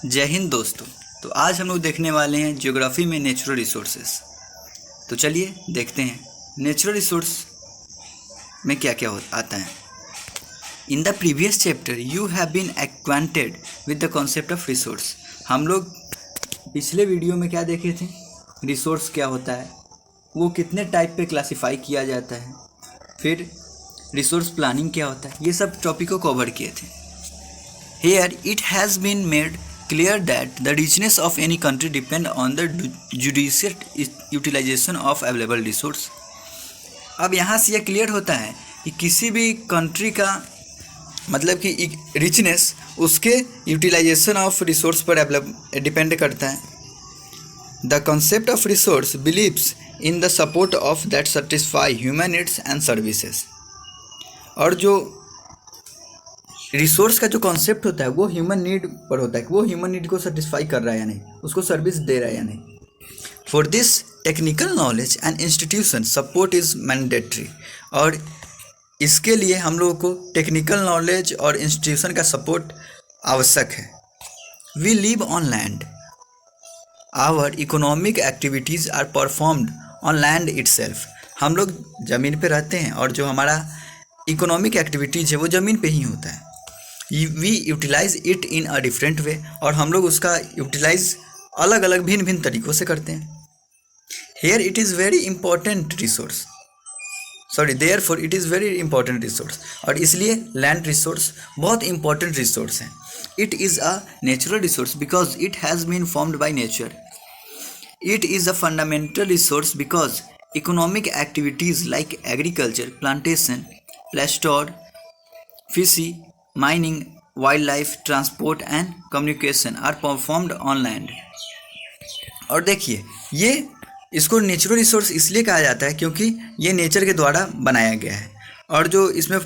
जय हिंद दोस्तों। तो आज हम लोग देखने वाले हैं ज्योग्राफी में नेचुरल रिसोर्सेस। तो चलिए देखते हैं नेचुरल रिसोर्स में क्या क्या आता है। In the previous chapter you have been acquainted with the concept of resource. हम लोग पिछले वीडियो में क्या देखे थे, रिसोर्स क्या होता है, वो कितने टाइप पे क्लासिफाई किया जाता है, फिर रिसोर्स प्लानिंग क्या होता है, ये सब टॉपिक को कवर किए थे। Here it has been made clear that the richness of any country depend on the judicious utilization of available resource। अब यहाँ से यह क्लियर होता है कि किसी भी कंट्री का मतलब कि रिचनेस उसके यूटिलाइजेशन ऑफ रिसोर्स पर डिपेंड करता है। The concept of resource believes in the support of that satisfy human needs and services. और जो रिसोर्स का जो कॉन्सेप्ट होता है वो ह्यूमन नीड पर होता है कि वो ह्यूमन नीड को सेटिस्फाई कर रहा है या नहीं, उसको सर्विस दे रहा है या नहीं। For this technical knowledge and institution support is mandatory. और इसके लिए हम लोगों को टेक्निकल नॉलेज और इंस्टीट्यूशन का सपोर्ट आवश्यक है। We live on land, our economic activities are performed on land itself. हम लोग ज़मीन पे रहते हैं और जो हमारा इकोनॉमिक एक्टिविटीज़ है वो ज़मीन पे ही होता है। We utilise it in a different way, और हम लोग उसका यूटिलाइज अलग अलग भिन्न भिन्न तरीक़ों से करते हैं। Here it is very important resource, therefore it is very important resource. और इसलिए लैंड रिसोर्स बहुत इंपॉर्टेंट रिसोर्स है। It is a natural resource because it has been formed by nature. It is a fundamental resource because economic activities like agriculture, plantation, pasture, fishery, mining, wildlife, transport and communication are performed on land. और देखिए ये इसको natural resource इसलिए कहा जाता है क्योंकि ये नेचर के द्वारा बनाया गया है। और जो इसमें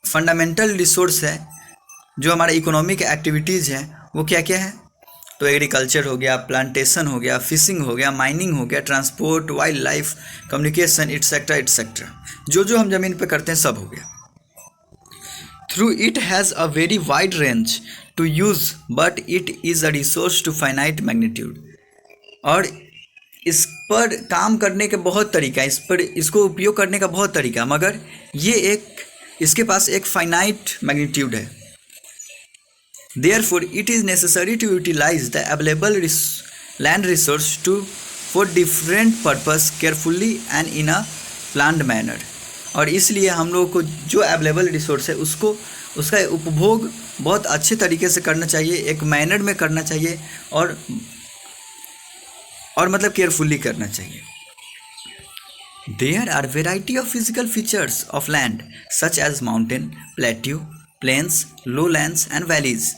फंडामेंटल रिसोर्स है, जो हमारा इकोनॉमिक एक्टिविटीज़ है, वो क्या क्या है, तो एग्रीकल्चर हो गया, प्लांटेशन हो गया, फिशिंग हो गया, माइनिंग हो गया, transport, wild life, communication etcetera etcetera, जो हम ज़मीन पे करते हैं सब हो गया। Through it has a very wide range to use, but it is a resource to finite magnitude। और इस पर काम करने के बहुत तरीका है, इसको उपयोग करने का बहुत तरीका, मगर ये इसके पास एक फाइनाइट मैग्नीट्यूड है। Therefore it is necessary to utilize the available land resource for different purpose carefully and in a planned manner। और इसलिए हम लोगों को जो अवेलेबल रिसोर्स है उसका उपभोग बहुत अच्छे तरीके से करना चाहिए, एक मैनर में करना चाहिए, और मतलब केयरफुली करना चाहिए। There are variety of physical features of land such as mountain, plateau, plains, low lands and valleys.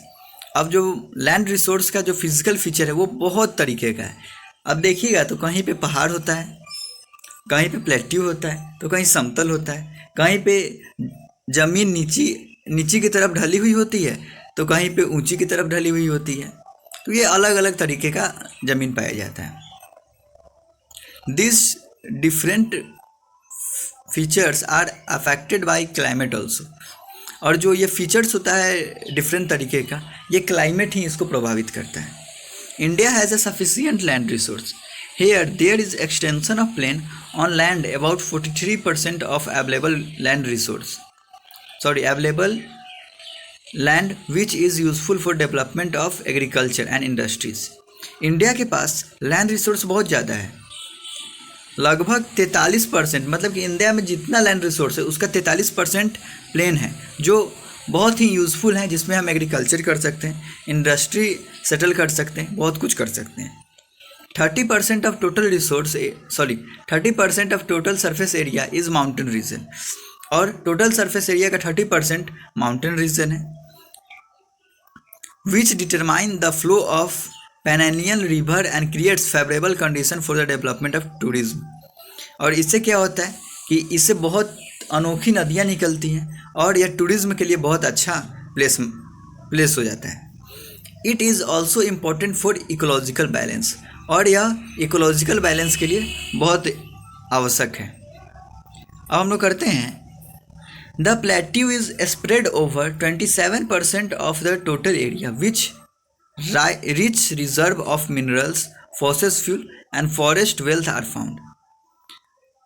अब जो लैंड रिसोर्स का जो फिजिकल फीचर है वो बहुत तरीके का है। अब देखिएगा तो कहीं पे पहाड़ होता है, कहीं पे प्लेट्यू होता है, तो कहीं समतल होता है, कहीं पे ज़मीन नीची की तरफ ढली हुई होती है, तो कहीं पे ऊंची की तरफ ढली हुई होती है। तो ये अलग अलग तरीके का ज़मीन पाया जाता है। This different features are affected by climate also. और जो ये फीचर्स होता है डिफरेंट तरीके का, ये क्लाइमेट ही इसको प्रभावित करता है। India has a sufficient land resource. Here there is extension of plain on land about 43% of available land which is useful for development of agriculture and industries। India के पास लैंड रिसोर्स बहुत ज़्यादा है, लगभग 43%, मतलब कि इंडिया में जितना land resource है उसका 43% प्लेन है, जो बहुत ही यूज़फुल है, जिसमें हम एग्रीकल्चर कर सकते हैं, इंडस्ट्री सेटल कर सकते हैं, बहुत कुछ कर सकते हैं। 30% of total surface area is mountain region. और टोटल सरफेस एरिया का 30% माउंटेन रीजन है, which determine the flow of perennial river and creates favourable condition for the development of tourism. और इससे क्या होता है कि इससे बहुत अनोखी नदियाँ निकलती हैं और यह टूरिज्म के लिए बहुत अच्छा प्लेस हो जाता है। It is also important for ecological balance, और यह इकोलॉजिकल बैलेंस के लिए बहुत आवश्यक है। अब हम लोग करते हैं, the plateau is spread over 27% of the total area which rich reserve of minerals, fossil fuel and forest wealth are found.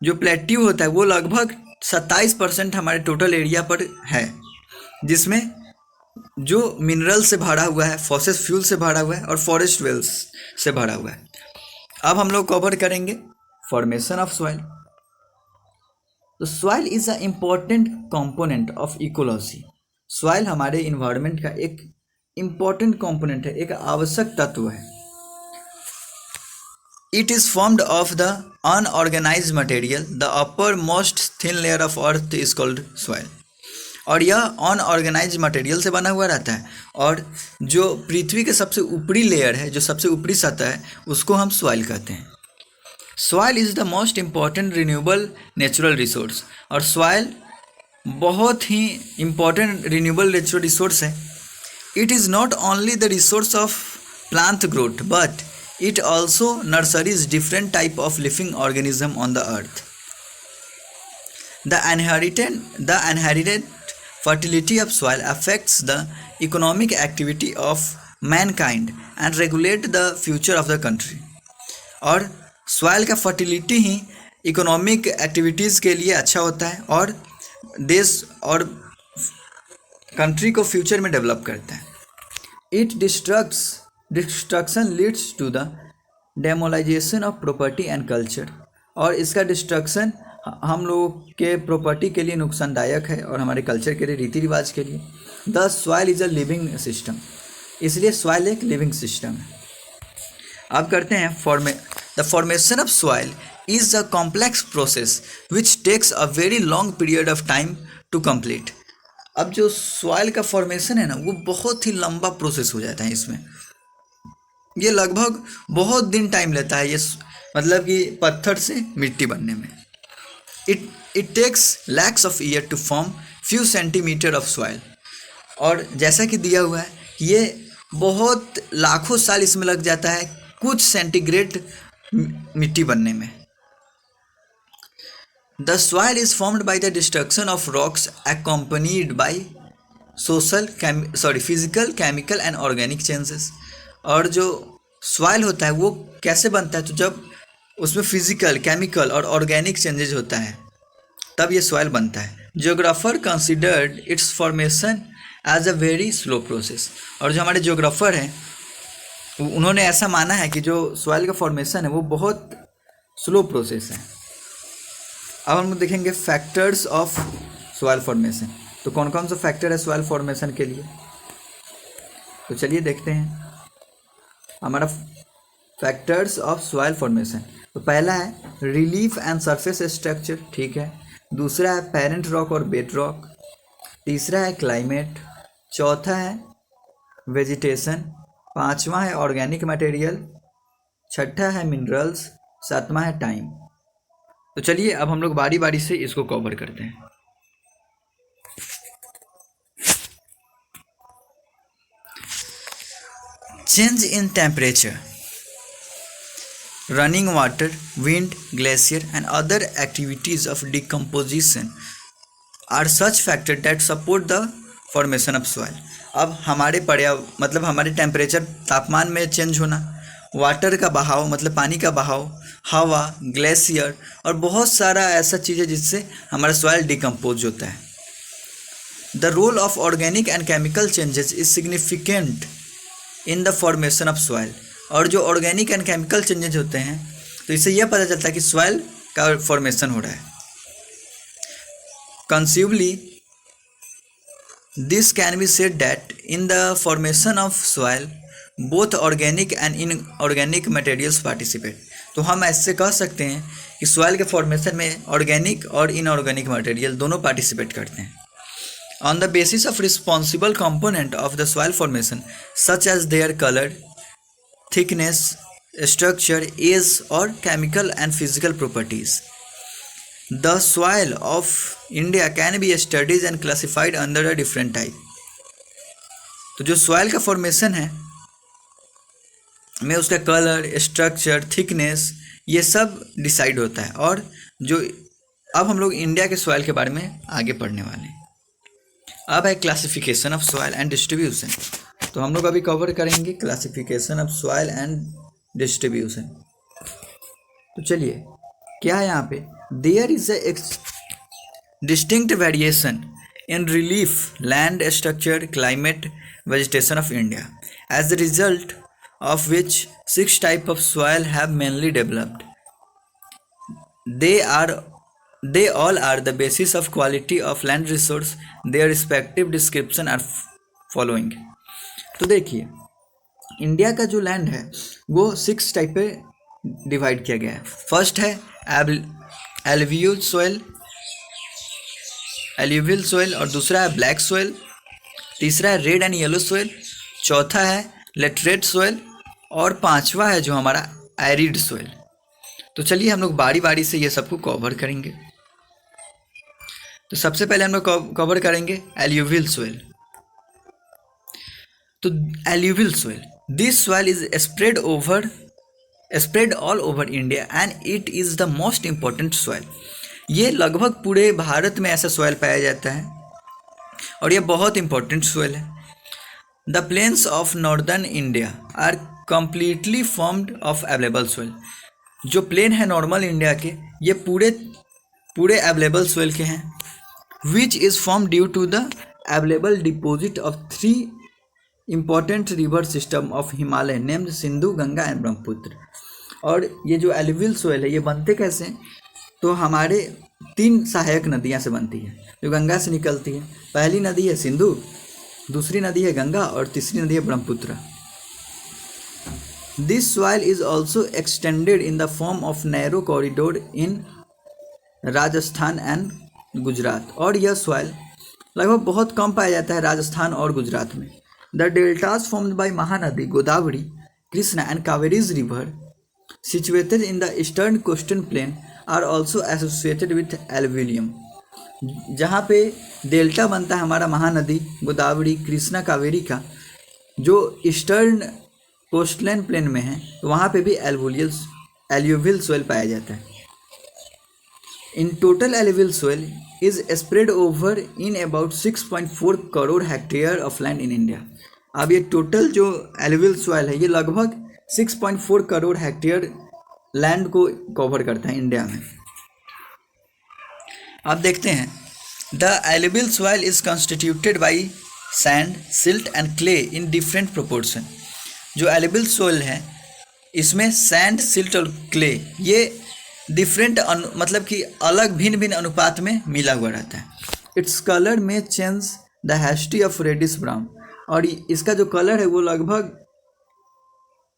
जो प्लेट्यू होता है वो लगभग 27% हमारे टोटल एरिया पर है, जिसमें जो मिनरल से भरा हुआ है, फॉसिल फ्यूल से भरा हुआ है और फॉरेस्ट वेल्स से भरा हुआ है। अब हम लोग कवर करेंगे फॉर्मेशन ऑफ सॉइल। तो soil is a important component of ecology. Soil हमारे इन्वायरमेंट का एक इम्पॉर्टेंट कंपोनेंट है, एक आवश्यक तत्व है। It is formed of the unorganized material. The uppermost thin layer of earth is called soil. और यह अनऑर्गेनाइज मटेरियल से बना हुआ रहता है, और जो पृथ्वी के सबसे ऊपरी लेयर है, जो सबसे ऊपरी सतह है, उसको हम सॉइल कहते हैं। Soil is the most important renewable natural resource. और सॉइल बहुत ही इम्पॉर्टेंट रिन्यूएबल नेचुरल रिसोर्स है। It is not only the resource of plant growth but it also nurseries different type of living organism on the earth. The inherent fertility of soil affects the economic activity of mankind and regulate the future of the country. और soil का fertility ही economic activities के लिए अच्छा होता है और देश और कंट्री को फ्यूचर में डेवलप करता है। It destruction leads to the demolition of property and culture. और इसका डिस्ट्रक्शन हम लोगों के प्रॉपर्टी के लिए नुकसानदायक है और हमारे कल्चर के लिए, रीति रिवाज के लिए। The soil is a living system, इसलिए सॉइल एक लिविंग सिस्टम है। अब करते हैं the formation of soil is a complex process which takes a very long period of time to complete. अब जो सॉइल का फॉर्मेशन है ना, वो बहुत ही लंबा प्रोसेस हो जाता है। इसमें ये लगभग बहुत दिन टाइम लेता है, ये मतलब कि पत्थर से मिट्टी बनने में। It takes lakhs of year to form few centimetre of soil. और जैसा कि दिया हुआ है, ये बहुत लाखों साल इसमें लग जाता है कुछ सेंटीग्रेड मिट्टी बनने में। The soil is formed by the destruction of rocks accompanied by physical, chemical and organic changes. और जो सॉइल होता है वो कैसे बनता है, तो जब उसमें फिजिकल, केमिकल और ऑर्गेनिक चेंजेज होता है तब ये सॉइल बनता है। Geographer considered its formation as a very slow process. और जो हमारे जियोग्राफर हैं उन्होंने ऐसा माना है कि जो सॉइल का फॉर्मेशन है वो बहुत स्लो प्रोसेस है। अब हम देखेंगे फैक्टर्स ऑफ सॉइल फॉर्मेशन। तो कौन कौन सा फैक्टर है सॉइल फॉर्मेशन के लिए, तो चलिए देखते हैं हमारा फैक्टर्स ऑफ सॉइल फॉर्मेशन। तो पहला है रिलीफ एंड सरफेस स्ट्रक्चर, ठीक है। दूसरा है पेरेंट रॉक और बेड रॉक। तीसरा है क्लाइमेट। चौथा है वेजिटेशन। पांचवा है ऑर्गेनिक मटेरियल। छठा है मिनरल्स। सातवां है टाइम। तो चलिए अब हम लोग बारी बारी से इसको कवर करते हैं। Change in temperature, running water, wind, glacier and other activities of decomposition are such factors that support the formation of soil. अब हमारे मतलब हमारे टेम्परेचर, तापमान में चेंज होना, वाटर का बहाव मतलब पानी का बहाव, हवा, ग्लेशियर और बहुत सारा ऐसा चीज़ है जिससे हमारा सॉइल डिकम्पोज होता है। The role of organic and chemical changes is significant in the formation of soil. और जो ऑर्गेनिक एंड केमिकल चेंजेज होते हैं तो इससे यह पता चलता है कि सॉइल का फॉर्मेशन हो रहा है। Conceptually this can be said that in the formation of soil both organic and inorganic materials participate. तो हम ऐसे कह सकते हैं कि सॉइल के फॉर्मेशन में ऑर्गेनिक और इनऑर्गेनिक मटेरियल दोनों पार्टिसिपेट करते हैं। On the basis of responsible component of the soil formation such as their color, thickness, structure, age or chemical and physical properties, the soil of India can be studied and classified under a different type. तो जो soil का formation है में उसका colour, structure, thickness ये सब decide होता है। और जो अब हम लोग इंडिया के सॉइल के बारे में आगे पढ़ने वाले हैं। अब है classification of soil and distribution. तो हम लोग अभी कवर करेंगे classification of soil and distribution. तो चलिए, क्या है यहाँ पे, there is a distinct variation in relief, land structure, climate, vegetation of India, as a result of which 6 types of soil have mainly developed. They all are the basis of quality of land resource. Their respective description are following. तो देखिए, India का जो land है वो 6 type पे divide किया गया है। फर्स्ट है एलुवियल सॉइल, और दूसरा है ब्लैक सॉइल, तीसरा है रेड एंड येलो सॉइल, चौथा है लेटरेट सॉइल, और पांचवा है जो हमारा एरिड सॉइल। तो चलिए हम लोग बारी बारी से ये सबको कवर करेंगे। तो सबसे पहले हम लोग कवर करेंगे एलुवियल सॉइल। तो alluvial soil, this soil is spread all over India and it is the most important soil. ये लगभग पूरे भारत में ऐसा सॉइल पाया जाता है और ये बहुत इंपॉर्टेंट सॉइल है। The plains of northern India are completely formed of available soil. जो प्लेन है नॉर्मल इंडिया के, ये पूरे अवेलेबल सॉइल के हैं, which is form due to the available deposit of 3 important river system of Himalaya named Sindhu, Ganga and Brahmaputra. और ये जो एलुवियल सॉइल है ये बनते कैसे हैं, तो हमारे 3 सहायक नदियाँ से बनती है जो गंगा से निकलती है। पहली नदी है सिंधु, दूसरी नदी है गंगा और तीसरी नदी है Brahmaputra. This soil is also extended in the form of narrow corridor in Rajasthan and Gujarat. और यह सॉइल लगभग बहुत कम पाया जाता है राजस्थान और गुजरात में। The deltas formed by Mahanadi Godavari, Krishna and Kaveris river situated in the eastern coastal plain are also associated with alluvium। जहाँ पे डेल्टा बनता है हमारा महानदी गोदावरी, कृष्णा, कावेरी का, जो ईस्टर्न कोस्टलाइन प्लेन में है, तो वहाँ पे भी एलुवियल सॉइल पाया जाता है। In total alluvial soil is spread over in about 6.4 crore hectare of land in India. अब ये टोटल जो एलुवियल सॉइल है ये लगभग 6.4 करोड़ हेक्टेयर लैंड को कवर करता है इंडिया में। अब देखते हैं, the alluvial soil is constituted by sand, silt and clay in different proportion. जो एलुवियल सॉइल है इसमें सैंड, सिल्ट और क्ले ये डिफरेंट मतलब कि अलग भिन्न भिन्न अनुपात में मिला हुआ रहता है। Its colour may change the hasty of reddish brown. और इसका जो कलर है वो लगभग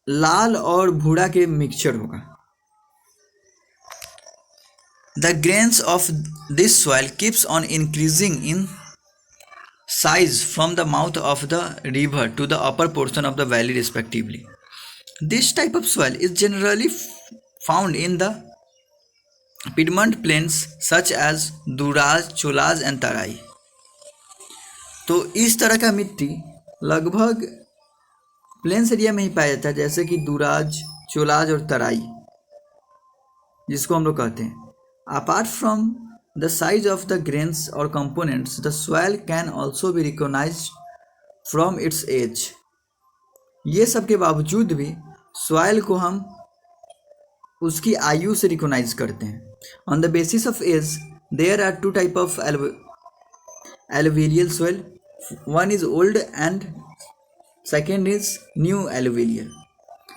लाल और भूरा के मिक्सचर होगा। The grains of this soil keeps on increasing in size from the mouth of the river to the upper portion of the valley respectively. This type of soil is generally found in the piedmont plains such as Duars, चोलाज and Terai. तो इस तरह का मिट्टी लगभग plains area में ही पाया जाता है, जैसे कि दुराज, चोलाज और तराई, जिसको हम लोग कहते हैं। Apart from the size of the grains और components, the soil can also be recognised from its age. ये सब के बावजूद भी सॉइल को हम उसकी आयु से रिकॉग्नाइज करते हैं। On the basis of age there are 2 type of alluvial soil, one is old and second is new alluvial.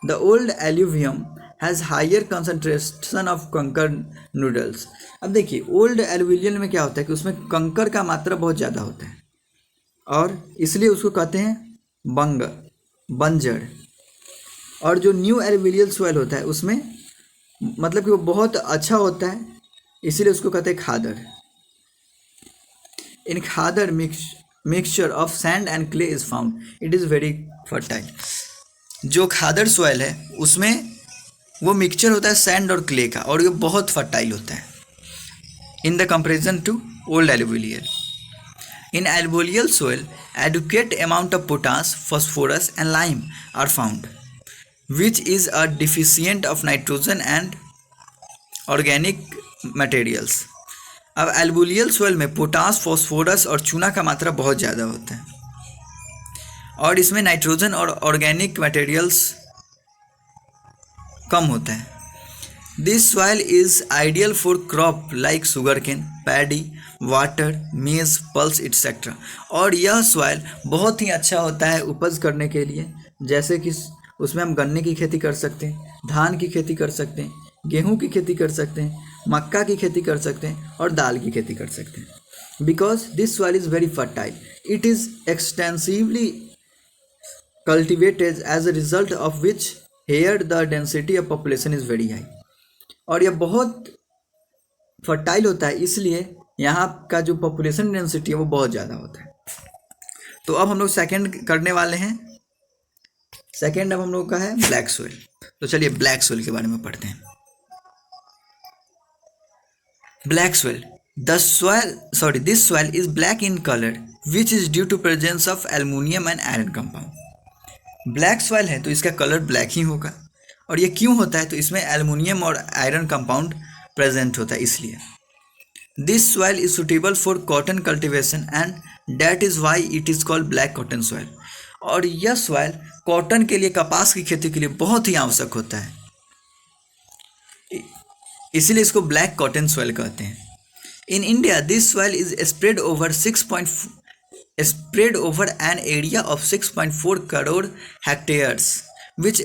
The old alluvium has higher concentration of कंकर noodles। अब देखिए, ओल्ड एलुवियल में क्या होता है कि उसमें कंकर का मात्रा बहुत ज़्यादा होता है और इसलिए उसको कहते हैं बंजर। और जो न्यू एलुवियल सॉइल होता है उसमें मतलब कि वो बहुत अच्छा होता है, इसीलिए उसको कहते हैं khadar. In khadar mixture of sand and clay is found, it is very fertile. जो खादर सॉइल है उसमें वो मिक्सचर होता है सैंड और क्ले का, और ये बहुत फर्टाइल होता है in the comparison to old alluvial. In alluvial soil adequate amount of potash, phosphorus and lime are found which is a deficient of nitrogen and organic materials. अब एलुवियल सॉइल में potash, phosphorus और चूना का मात्रा बहुत ज़्यादा होता है। और इसमें नाइट्रोजन और ऑर्गेनिक मटेरियल्स कम होता है। This soil is ideal for crop like sugarcane, paddy, water, maize, pulse etcetera. और यह सॉइल बहुत ही अच्छा होता है उपज करने के लिए, जैसे कि उसमें हम गन्ने की खेती कर सकते हैं, धान की खेती कर सकते हैं, गेहूं की खेती कर सकते हैं, मक्का की खेती कर सकते हैं और दाल की खेती कर सकते हैं। Because this soil is very fertile, it is extensively cultivated as a result of which here the density of population is very high। और यह बहुत फर्टाइल होता है, इसलिए यहाँ का जो पॉपुलेशन डेंसिटी है वो बहुत ज़्यादा होता है। तो अब हम लोग सेकंड करने वाले हैं। सेकंड अब हम लोग का है ब्लैक सोइल। तो चलिए ब्लैक सोइल के बारे में पढ़ते हैं। Black soil, this soil is black in colour which is due to presence of aluminium and iron compound. Black soil है तो इसका कलर ब्लैक ही होगा। और ये क्यों होता है? तो इसमें एल्युमिनियम और आयरन कंपाउंड प्रेजेंट होता है इसलिए। This soil is suitable for cotton cultivation and that is why it is called black cotton soil. और यह सॉइल कॉटन के लिए, कपास की खेती के लिए बहुत ही आवश्यक होता है, इसीलिए इसको ब्लैक कॉटन सॉइल कहते हैं। In India this soil is spread over an area of 6.4 crore hectares which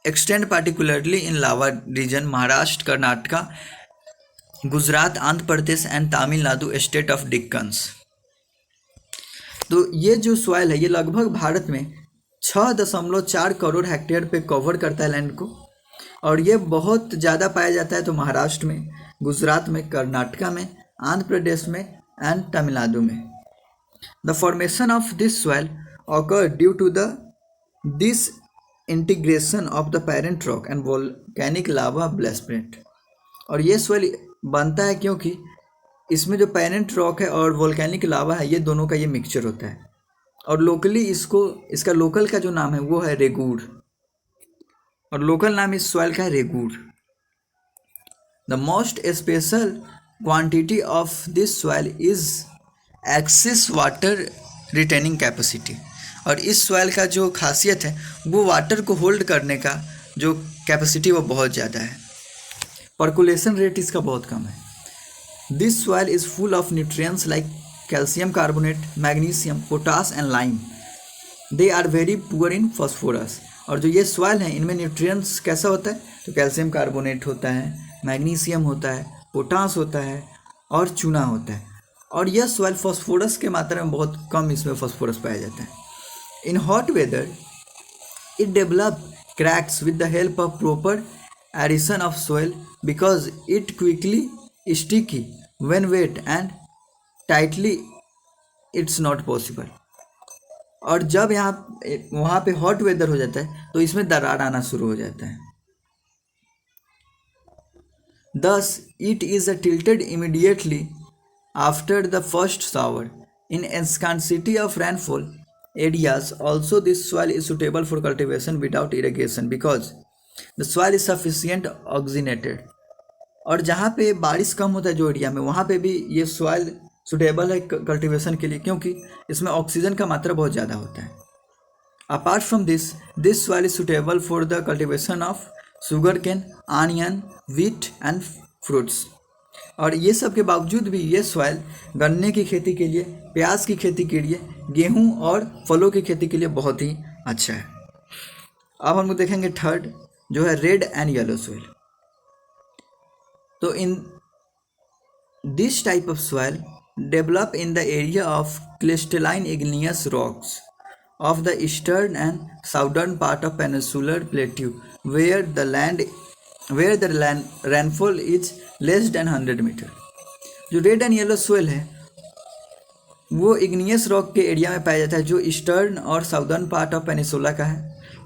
extend particularly in Lava region, Maharashtra, Karnataka, Gujarat, Andhra Pradesh and Tamil Nadu state of Deccans। तो ये जो soil है ये लगभग भारत में 6.4 crore hectare पे cover करता है लैंड को। और ये बहुत ज़्यादा पाया जाता है तो महाराष्ट्र में, गुजरात में, कर्नाटका में, आंध्र प्रदेश में एंड तमिलनाडु में। The formation of this soil occurred due to the disintegration of the parent rock and volcanic lava basement। और ये soil बनता है क्योंकि इसमें जो पेरेंट रॉक है और वोल्केनिक लावा है, ये दोनों का ये मिक्सचर होता है। और लोकली इसका लोकल का जो नाम है वो है रेगूर, और लोकल नाम इस सॉइल का है regur. The most special quantity of this soil is excess water retaining capacity. और इस सॉइल का जो खासियत है वो वाटर को होल्ड करने का जो कैपेसिटी वो बहुत ज़्यादा है। पर्कुलेशन रेट इसका बहुत कम है। This soil is full of nutrients like calcium carbonate, magnesium, potash and lime. They are very poor in phosphorus. और जो ये सॉइल है इनमें न्यूट्रिएंट्स कैसा होता है? तो कैल्शियम कार्बोनेट होता है, मैग्नीशियम होता है, पोटास होता है और चूना होता है। और यह सॉइल फॉस्फोरस के मात्रा में बहुत कम इसमें फॉस्फोरस पाया जाता है। In hot weather it develop cracks with the help of proper addition of soil because it quickly sticky when wet and tightly it's not possible. और जब वहाँ पे हॉट वेदर हो जाता है तो इसमें दरार आना शुरू हो जाता है। Thus it is tilted immediately after the first shower. In scarcity of rainfall areas also this soil is suitable for cultivation without irrigation because the soil is sufficient oxygenated। और जहाँ पे बारिश कम होता है जो एरिया में, वहाँ पे भी ये सॉइल सुटेबल है कल्टीवेशन के लिए क्योंकि इसमें ऑक्सीजन का मात्रा बहुत ज़्यादा होता है। Apart from this soil is suitable for the cultivation of sugarcane, onion, wheat and fruits. और ये सब के बावजूद भी ये सॉइल गन्ने की खेती के लिए, प्याज की खेती के लिए, गेहूं और फलों की खेती के लिए बहुत ही अच्छा है। अब हम लोग देखेंगे थर्ड जो है रेड एंड येलो सॉइल। तो in this type of soil develop in the area of crystalline igneous rocks of the eastern and southern part of peninsular plateau where the rainfall is less than 100 metre. जो red and yellow soil है वो igneous rock के area में पाया जाता है जो eastern और साउदर्न पार्ट ऑफ पेनिसुला का है,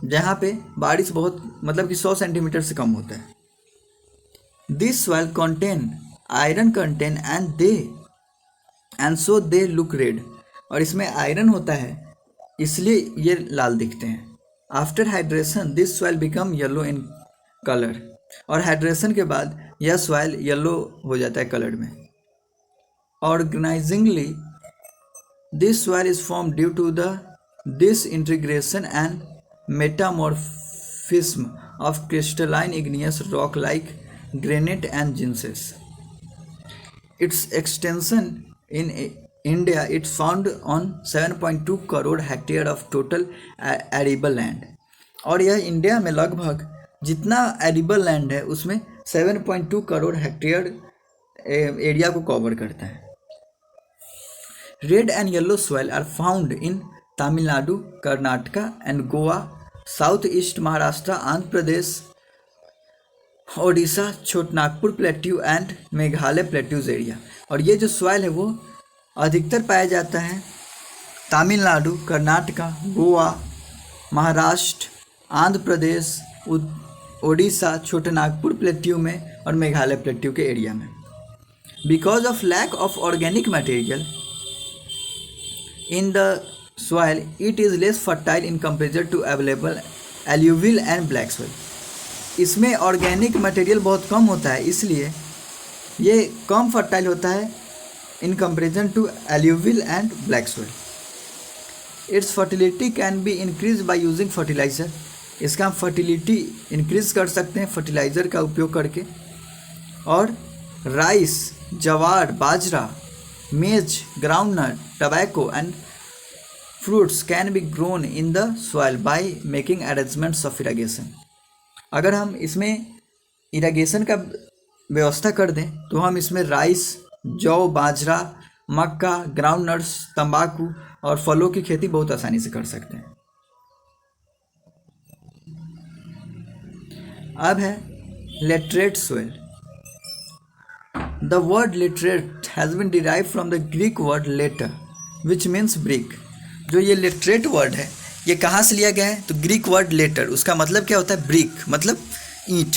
जहाँ पे बारिश बहुत मतलब कि 100 सेंटीमीटर से कम होता है। This soil contain iron contain and so they look red. और इसमें आयरन होता है इसलिए ये लाल दिखते हैं। After hydration this soil become yellow in colour. और हाइड्रेशन के बाद यह सॉइल येलो हो जाता है कलर में। Originally this soil is form due to the This integration and metamorphism of crystalline igneous rock like granite and gneiss. Its extension in India, it's found on 7.2 crore hectare of total arable land, और यह India में लगभग जितना एरिबल land है उसमें 7.2 crore hectare area को cover करता है. Red and yellow soil are found in Tamil Nadu, Karnataka and Goa, south east Maharashtra, Andhra Pradesh, Odisha, Chotanagpur plateau and Meghalaya plateaus area. और ये जो सॉइल है वो अधिकतर पाया जाता है तमिलनाडु, कर्नाटका, गोवा, महाराष्ट्र, आंध्र प्रदेश, ओडिशा, छोटनागपुर प्लेट्यू में और मेघालय प्लेट्यू के एरिया में. Because of lack of organic material in the soil, it is less fertile in comparison to available alluvial and black soil. इसमें ऑर्गेनिक मटेरियल बहुत कम होता है, इसलिए ये कम फर्टाइल होता है in comparison to alluvial and black soil. Its fertility can be increased by using fertilizer. इसका हम फर्टिलिटी इंक्रीज कर सकते हैं फर्टिलाइज़र का उपयोग करके. और राइस, जवार, बाजरा, maize, groundnut, tobacco and fruits can be grown in the soil by making arrangements of irrigation. अगर हम इसमें इरिगेशन का व्यवस्था कर दें तो हम इसमें राइस, जौ, बाजरा, मक्का, ग्राउंडनट्स, तंबाकू और फलों की खेती बहुत आसानी से कर सकते हैं. अब है laterite soil. The word literate has been derived from the Greek word later, which means brick. जो ये literate word है ये कहाँ से लिया गया है? तो ग्रीक वर्ड लेटर, उसका मतलब क्या होता है? ब्रिक, मतलब ईंट.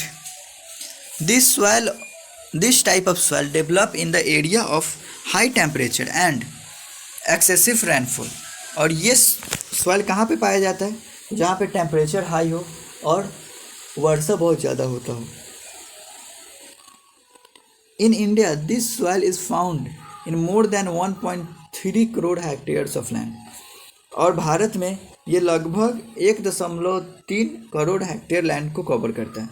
This type of soil develop in the area of high temperature and excessive rainfall. और ये soil कहाँ पे पाया जाता है? जहाँ पे टेम्परेचर हाई हो और वर्षा बहुत ज़्यादा होता हो. In India, this soil is found in more than 1.3 crore hectares of land. और भारत में ये लगभग 1.3 करोड़ हेक्टेयर लैंड को कवर करता है.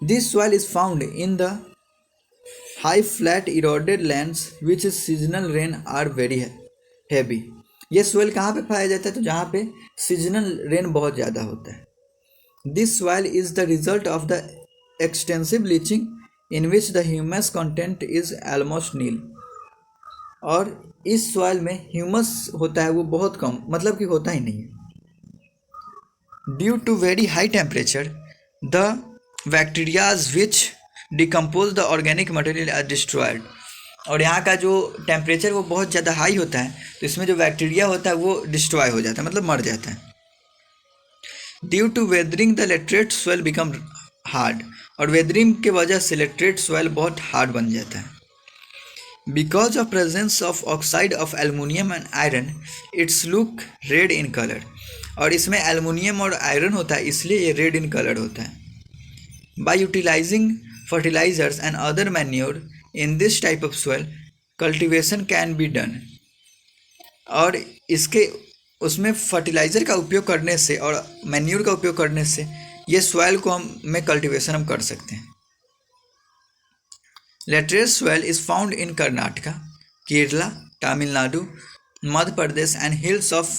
This soil is found in the high flat eroded lands which seasonal rain are very heavy. ये soil कहाँ पे पाया जाता है? तो जहाँ पे सीजनल रेन बहुत ज़्यादा होता है. This soil is the result of the extensive leaching in which the humus content is almost nil. और इस सॉइल में ह्यूमस होता है वो बहुत कम, मतलब कि होता ही नहीं है. Due to very high temperature the bacterias which decompose the organic material are destroyed. और यहाँ का जो टेम्परेचर वो बहुत ज़्यादा हाई होता है तो इसमें जो बैक्टीरिया होता है वो डिस्ट्रॉय हो जाता है, मतलब मर जाता है. Due to weathering the laterite soil become hard. और वेदरिंग के वजह से लेटरेट सॉइल बहुत हार्ड बन जाता है. Because of presence of oxide of aluminium and iron it's look red in colour. और इसमें एल्युमिनियम और आयरन होता है इसलिए ये रेड इन कलर होता है. By utilising fertilisers and other manure in this type of soil cultivation can be done. और इसके उसमें फर्टिलाइज़र का उपयोग करने से और मैन्योर का उपयोग करने से ये सॉइल को में कल्टिवेशन हम कर सकते हैं. Laterite soil is found in Karnataka, Kerala, Tamil Nadu, Madhya Pradesh and hills of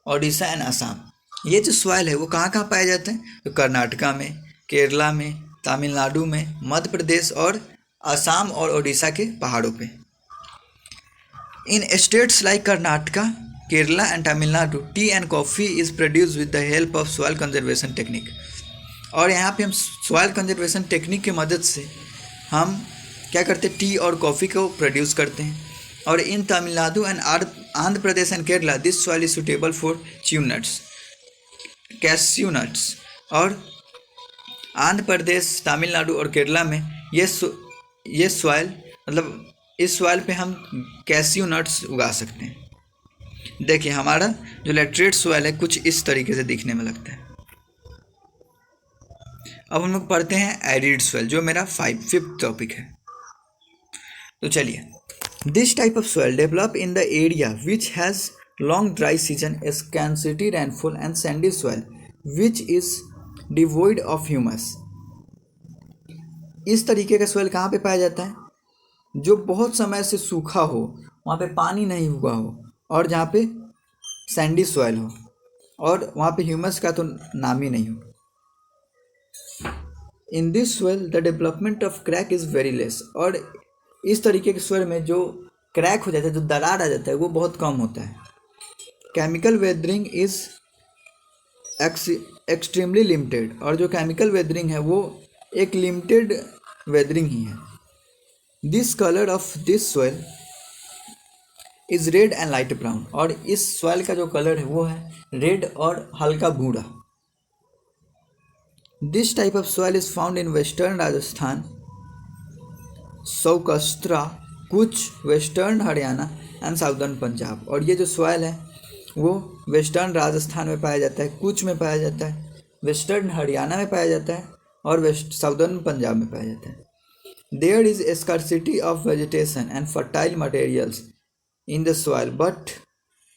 Odisha and Assam. ये जो सॉइल है वो कहाँ कहाँ पाया जाता है? तो कर्नाटका में, केरला में, तमिलनाडु में, मध्य प्रदेश और असम और ओडिशा के पहाड़ों पे. In states like Karnataka, Kerala and Tamil Nadu, tea and coffee is produce with the help of soil conservation technique. और यहाँ पे हम सॉइल कंजर्वेशन टेक्निक की मदद से हम क्या करते हैं? टी और कॉफ़ी को प्रोड्यूस करते हैं. और in Tamil Nadu and Andhra Pradesh and Kerala this soil is suitable for cashew nuts, cashew nuts. और आंध्र प्रदेश, तमिलनाडु और केरला में ये सॉइल, मतलब इस सॉइल पे हम कैस्यू नट्स उगा सकते हैं. देखिए हमारा जो लेटरेट सॉइल है कुछ इस तरीके से दिखने में लगता है. अब हम लोग पढ़ते हैं एरिड सॉइल, जो मेरा फिफ्थ टॉपिक है. तो चलिए. This type of soil develop in the area which has long dry season, scarcity rainfall and sandy soil which is devoid of humus. इस तरीके का सोयल कहाँ पे पाया जाता है? जो बहुत समय से सूखा हो, वहाँ पे पानी नहीं हुआ हो, और जहाँ पे सैंडी सॉइल हो और वहाँ पे ह्यूमस का तो नाम ही नहीं हो. In this soil the development of crack is very less. और इस तरीके के सोयल में जो क्रैक हो जाता है, जो दरार आ जाता है, वो बहुत कम होता है. Chemical weathering is extremely limited. और जो केमिकल वेदरिंग है वो एक लिमिटेड वेदरिंग ही है. This colour of this soil is red and light brown. और इस सॉइल का जो कलर है वो है रेड और हल्का भूरा. This type of soil is found in western Rajasthan, Saurashtra, कुछ western Haryana and southern Punjab. और ये जो सॉइल है वो वेस्टर्न राजस्थान में पाया जाता है, कुछ में पाया जाता है, वेस्टर्न हरियाणा में पाया जाता है और साउदर्न पंजाब में पाया जाता है. There is a scarcity of vegetation and fertile materials in the soil, but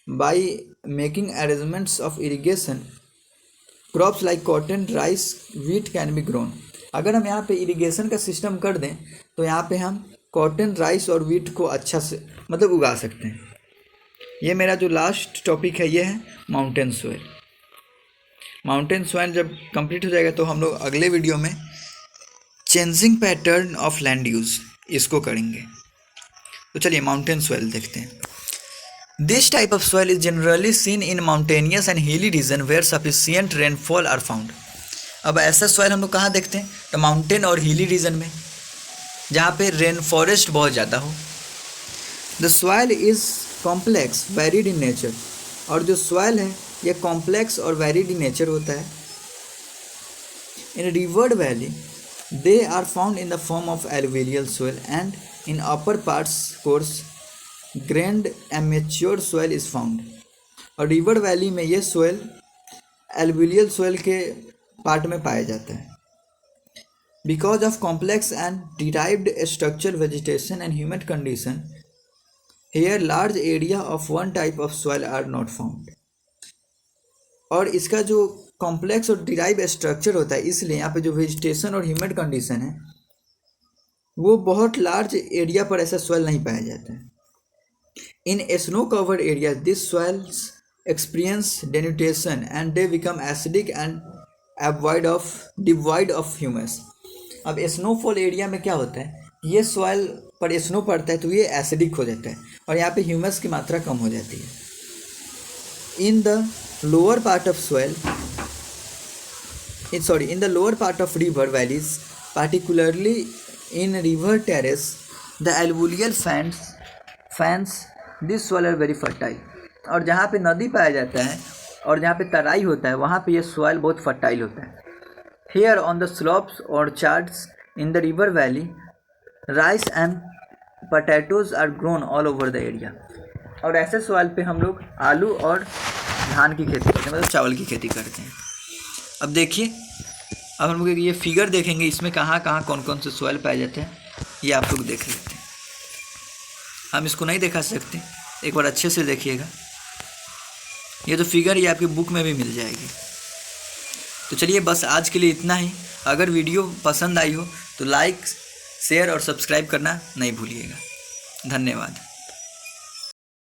by making arrangements of irrigation, crops like cotton, rice, wheat can be grown. अगर हम यहाँ पे इरिगेशन का सिस्टम कर दें तो यहाँ पे हम कॉटन, राइस और वीट को अच्छा से मतलब उगा सकते हैं. ये मेरा जो लास्ट टॉपिक है ये है माउंटेन सोयल. माउंटेन सोयल जब कंप्लीट हो जाएगा तो हम लोग अगले वीडियो में changing pattern of land use इसको करेंगे. तो चलिए माउंटेन सोयल देखते हैं. This type of soil is generally seen in mountainous and hilly region where sufficient rainfall are found. अब ऐसा सोयल हम लोग कहाँ देखते हैं? तो माउंटेन और हिली रीजन में, जहाँ पे रेन फॉरेस्ट बहुत ज़्यादा हो. The soil is complex varied in nature. और जो सोयल है ये कॉम्प्लेक्स और वेरिड इन नेचर होता है. In river valley they are found in the form of alluvial soil, and in upper parts coarse grained immature soil is found. और river valley में ये सोयल एलुवियल सोयल के part में पाया जाता है. Because of complex and derived structure, vegetation and humid condition, here large area of one type of soil are not found. और इसका जो कॉम्प्लेक्स और डिराइव स्ट्रक्चर होता है, इसलिए यहाँ पे जो वेजिटेशन और ह्यूमिड कंडीशन है वो बहुत लार्ज एरिया पर ऐसा सॉइल नहीं पाया जाता है. In snow covered area this soils experience denudation and they become acidic and devoid of humus. अब स्नोफॉल एरिया में क्या होता है, ये सॉइल पर स्नो पड़ता है तो ये एसिडिक हो जाता है और यहाँ पे ह्यूमस की मात्रा कम हो जाती है. In the lower part of soil in the lower part of river valleys, particularly in river terrace, the alluvial fans this soil are very fertile. और जहाँ पे नदी पाया जाता है और जहाँ पे तराई होता है वहाँ पे ये सोयल बहुत फर्टाइल होता है. Here on the slopes or orchards in the river valley, rice and potatoes are grown all over the area. और ऐसे सोयल पे हम लोग आलू और धान की खेती करते हैं, मतलब चावल की खेती करते हैं. अब देखिए, अब हम लोग ये फिगर देखेंगे, इसमें कहाँ कहाँ कौन कौन से सोयल पाए जाते हैं ये आप लोग देख लेते हैं. हम इसको नहीं दिखा सकते, एक बार अच्छे से देखिएगा. ये जो फिगर ये आपकी बुक में भी मिल जाएगी. तो चलिए बस आज के लिए इतना ही. अगर वीडियो पसंद आई हो तो लाइक, शेयर और सब्सक्राइब करना नहीं भूलिएगा. धन्यवाद.